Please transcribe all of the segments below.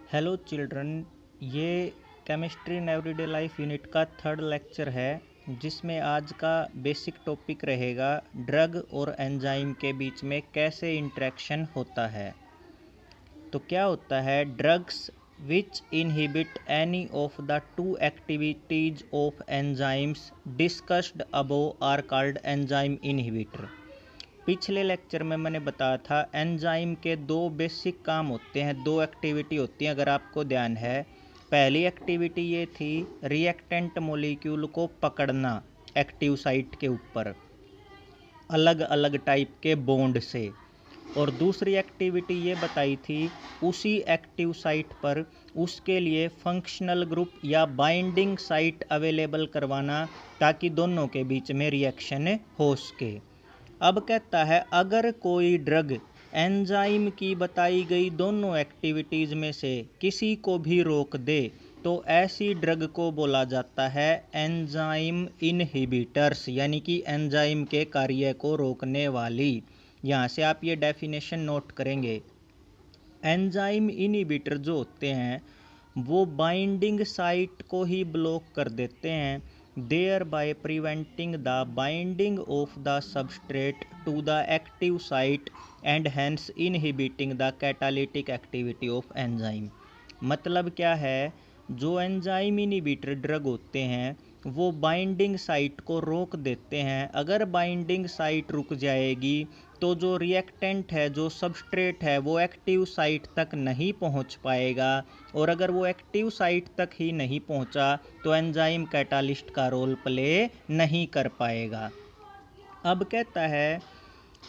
Hello children, ये chemistry in everyday life unit का third lecture है जिसमें आज का बेसिक टॉपिक रहेगा ड्रग और एंजाइम के बीच में कैसे इंटरेक्शन होता है। तो क्या होता है, drugs which inhibit any of the two activities of enzymes discussed above are called enzyme inhibitor. पिछले लेक्चर में मैंने बताया था एंजाइम के दो बेसिक काम होते हैं, दो एक्टिविटी होती हैं अगर आपको ध्यान है। पहली एक्टिविटी ये थी रिएक्टेंट मॉलिक्यूल को पकड़ना एक्टिव साइट के ऊपर अलग अलग टाइप के बॉन्ड से, और दूसरी एक्टिविटी ये बताई थी उसी एक्टिव साइट पर उसके लिए फंक्शनल ग्रुप या बाइंडिंग साइट अवेलेबल करवाना ताकि दोनों के बीच में रिएक्शन हो सके। अब कहता है अगर कोई ड्रग एंजाइम की बताई गई दोनों एक्टिविटीज़ में से किसी को भी रोक दे तो ऐसी ड्रग को बोला जाता है एंजाइम इनहिबिटर्स, यानी कि एंजाइम के कार्य को रोकने वाली। यहाँ से आप ये डेफिनेशन नोट करेंगे। एंजाइम इनहिबिटर जो होते हैं वो बाइंडिंग साइट को ही ब्लॉक कर देते हैं, thereby preventing the binding of the substrate to the active site and hence inhibiting the catalytic activity of enzyme. मतलब क्या है, जो एंजाइम इनहिबिटर ड्रग होते हैं वो बाइंडिंग साइट को रोक देते हैं। अगर बाइंडिंग साइट रुक जाएगी तो जो रिएक्टेंट है, जो सबस्ट्रेट है, वो एक्टिव साइट तक नहीं पहुंच पाएगा, और अगर वो एक्टिव साइट तक ही नहीं पहुंचा तो एंजाइम कैटालिस्ट का रोल प्ले नहीं कर पाएगा। अब कहता है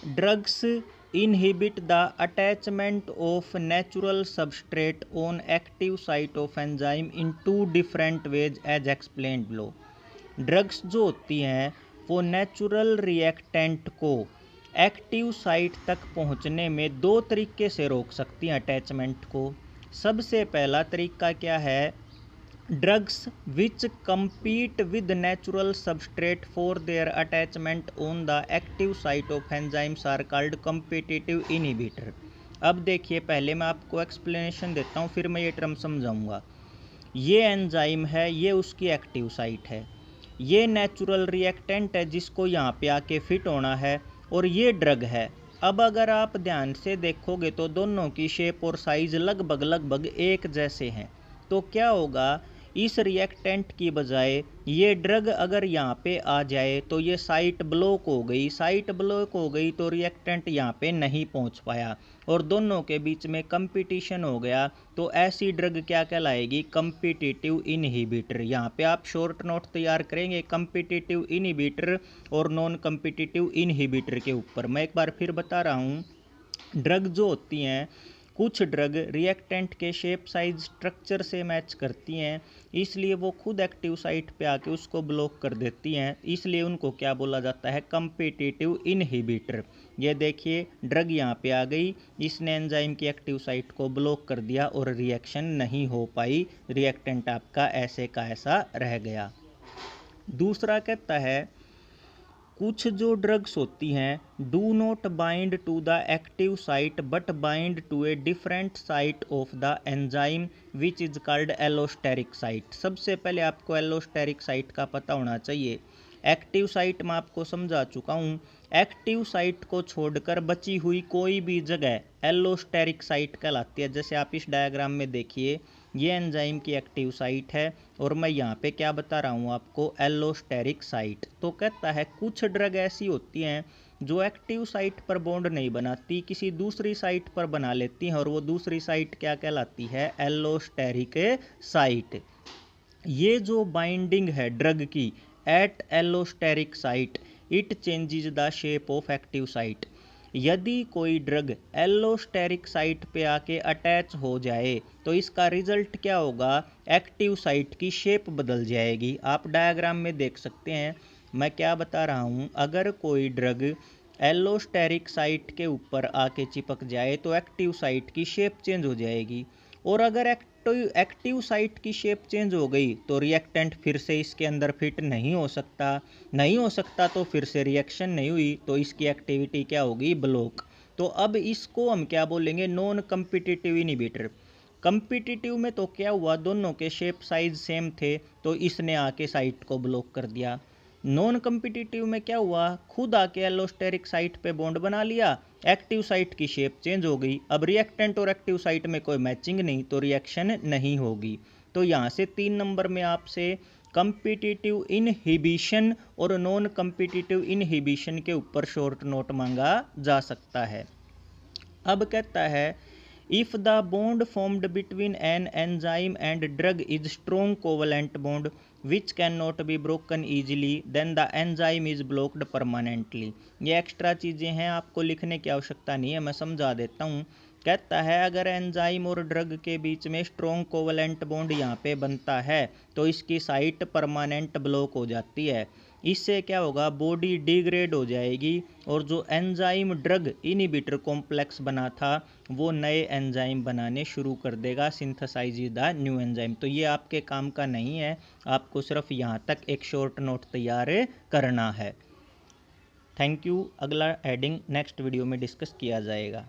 drugs inhibit the attachment of natural substrate on active site of enzyme in two different ways as explained below। Drugs जो होती हैं वो नेचुरल रिएक्टेंट को एक्टिव साइट तक पहुंचने में दो तरीके से रोक सकती हैं अटैचमेंट को। सबसे पहला तरीका क्या है, drugs which compete with natural substrate for their attachment on the active site of enzymes are called competitive inhibitor। अब देखिए, पहले मैं आपको एक्सप्लेनेशन देता हूँ फिर मैं ये टर्म समझाऊंगा। ये एंजाइम है, ये उसकी एक्टिव साइट है, ये नेचुरल रिएक्टेंट है जिसको यहाँ पे आके फिट होना है, और ये ड्रग है। अब अगर आप ध्यान से देखोगे तो दोनों की शेप और साइज लगभग एक जैसे हैं। तो क्या होगा, इस रिएक्टेंट की बजाय ये ड्रग अगर यहाँ पे आ जाए तो ये साइट ब्लॉक हो गई। साइट ब्लॉक हो गई तो रिएक्टेंट यहाँ पे नहीं पहुँच पाया और दोनों के बीच में कंपटीशन हो गया। तो ऐसी ड्रग क्या कहलाएगी, कम्पिटिटिव इनहिबिटर। यहाँ पे आप शॉर्ट नोट तैयार करेंगे कम्पिटिटिव इनहिबिटर और नॉन कम्पिटिटिव इनहिबिटर के ऊपर। मैं एक बार फिर बता रहा हूँ, ड्रग जो होती हैं, कुछ ड्रग रिएक्टेंट के शेप साइज स्ट्रक्चर से मैच करती हैं, इसलिए वो खुद एक्टिव साइट पे आके उसको ब्लॉक कर देती हैं, इसलिए उनको क्या बोला जाता है, कम्पिटिटिव इनहिबिटर। ये देखिए ड्रग यहाँ पे आ गई, इसने एंजाइम की एक्टिव साइट को ब्लॉक कर दिया और रिएक्शन नहीं हो पाई, रिएक्टेंट आपका ऐसे का ऐसा रह गया। दूसरा कहता है कुछ जो ड्रग्स होती हैं do not bind to the active site but bind to a different site of the enzyme which is called allosteric site. सबसे पहले आपको एलोस्टेरिक साइट का पता होना चाहिए। एक्टिव साइट मैं आपको समझा चुका हूँ, एक्टिव साइट को छोड़कर बची हुई कोई भी जगह एलोस्टेरिक साइट कहलाती है। जैसे आप इस डायग्राम में देखिए, ये एंजाइम की एक्टिव साइट है और मैं यहाँ पे क्या बता रहा हूँ आपको, एलोस्टेरिक साइट। तो कहता है कुछ ड्रग ऐसी होती हैं जो एक्टिव साइट पर बॉन्ड नहीं बनाती, किसी दूसरी साइट पर बना लेती हैं, और वो दूसरी साइट क्या कहलाती है, एलोस्टेरिक साइट। ये जो बाइंडिंग है ड्रग की at allosteric site, it changes the shape of active site. यदि कोई ड्रग एलोस्टेरिक साइट पे आके अटैच हो जाए तो इसका रिजल्ट क्या होगा, एक्टिव साइट की शेप बदल जाएगी। आप डायग्राम में देख सकते हैं मैं क्या बता रहा हूँ। अगर कोई ड्रग एलोस्टेरिक साइट के ऊपर आके चिपक जाए तो एक्टिव साइट की शेप चेंज हो जाएगी, और अगर एक्टिव साइट की शेप चेंज हो गई तो रिएक्टेंट फिर से इसके अंदर फिट नहीं हो सकता तो फिर से रिएक्शन नहीं हुई तो इसकी एक्टिविटी क्या होगी, ब्लॉक। तो अब इसको हम क्या बोलेंगे, नॉन कम्पिटिटिव इनहिबिटर। कंपिटिटिव में तो क्या हुआ, दोनों के शेप साइज सेम थे तो इसने आके साइट को ब्लॉक कर दिया। नॉन कंपिटिटिव में क्या हुआ, खुद आके एलोस्टेरिक साइट पे बॉन्ड बना लिया, एक्टिव साइट की शेप चेंज हो गई। अब रिएक्टेंट और एक्टिव साइट में कोई मैचिंग नहीं तो रिएक्शन नहीं होगी। तो यहाँ से 3 नंबर में आपसे कंपिटिटिव इनहिबिशन और नॉन कंपिटिटिव इनहिबिशन के ऊपर शॉर्ट नोट मांगा जा सकता है। अब कहता है if the bond formed between an enzyme and drug is strong covalent bond which can not be broken easily then the enzyme is blocked permanently. ये एक्स्ट्रा चीज़ें हैं, आपको लिखने की आवश्यकता नहीं है, मैं समझा देता हूँ। कहता है अगर एंजाइम और ड्रग के बीच में स्ट्रॉन्ग कोवलेंट बॉन्ड यहाँ पे बनता है तो इसकी साइट परमानेंट ब्लॉक हो जाती है। इससे क्या होगा, बॉडी डिग्रेड हो जाएगी और जो एंजाइम ड्रग इनहिबिटर कॉम्प्लेक्स बना था वो नए एंजाइम बनाने शुरू कर देगा, सिंथेसाइज द न्यू एंजाइम। तो ये आपके काम का नहीं है, आपको सिर्फ यहाँ तक एक शॉर्ट नोट तैयार करना है। Thank you. अगला हेडिंग नेक्स्ट वीडियो में डिस्कस किया जाएगा।